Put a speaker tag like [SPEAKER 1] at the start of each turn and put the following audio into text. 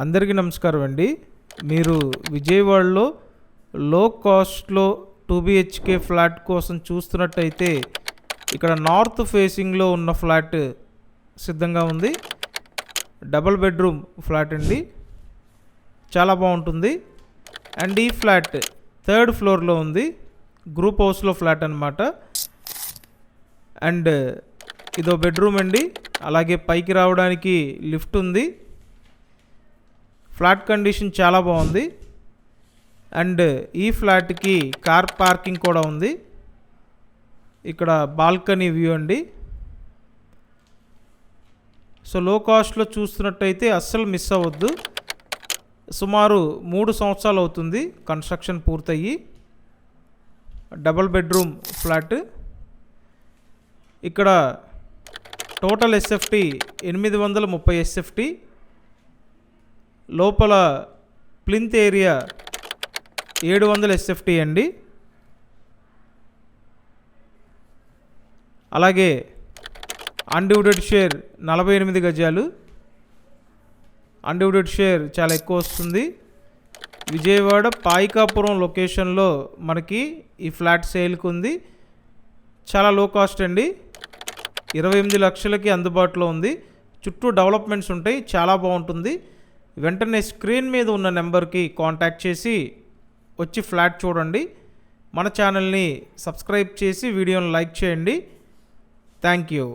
[SPEAKER 1] అందరికీ నమస్కారం అండి. మీరు విజయవాడలో లో కాస్ట్లో 2 BHK ఫ్లాట్ కోసం చూస్తున్నట్టయితే ఇక్కడ నార్త్ ఫేసింగ్లో ఉన్న ఫ్లాట్ సిద్ధంగా ఉంది. డబుల్ బెడ్రూమ్ ఫ్లాట్ అండి, చాలా బాగుంటుంది. అండ్ ఈ ఫ్లాట్ 3rd ఫ్లోర్లో ఉంది, గ్రూప్ హౌస్లో ఫ్లాట్ అనమాట. అండ్ ఇదో బెడ్రూమ్ అండి, అలాగే పైకి రావడానికి లిఫ్ట్ ఉంది. ఫ్లాట్ కండిషన్ చాలా బాగుంది. అండ్ ఈ ఫ్లాట్కి కార్ పార్కింగ్ కూడా ఉంది. ఇక్కడ బాల్కనీ వ్యూ అండి. సో లో కాస్ట్లో చూస్తున్నట్టయితే అస్సలు మిస్ అవ్వద్దు. సుమారు 3 సంవత్సరాలు అవుతుంది కన్స్ట్రక్షన్ పూర్తయ్యి. Double bedroom flat. ఇక్కడ టోటల్ SFT 830 SFT. లోపల ప్లింత్ ఏరియా 700 SFT అండి. అలాగే అన్డివిడెడ్ షేర్ 48 గజాలు. అన్డివిడెడ్ షేర్ చాలా ఎక్కువ వస్తుంది. విజయవాడ పాయికాపురం లొకేషన్లో మనకి ఈ ఫ్లాట్ సేల్కి ఉంది. చాలా లో కాస్ట్ అండి, 28 లక్షలకి అందుబాటులో ఉంది. చుట్టూ డెవలప్మెంట్స్ ఉంటాయి, చాలా బాగుంటుంది. వెంటనే స్క్రీన్ మీద ఉన్న నెంబర్కి కాంటాక్ట్ చేసి వచ్చి ఫ్లాట్ చూడండి. మన ఛానల్ని సబ్స్క్రైబ్ చేసి వీడియోని లైక్ చేయండి. Thank you.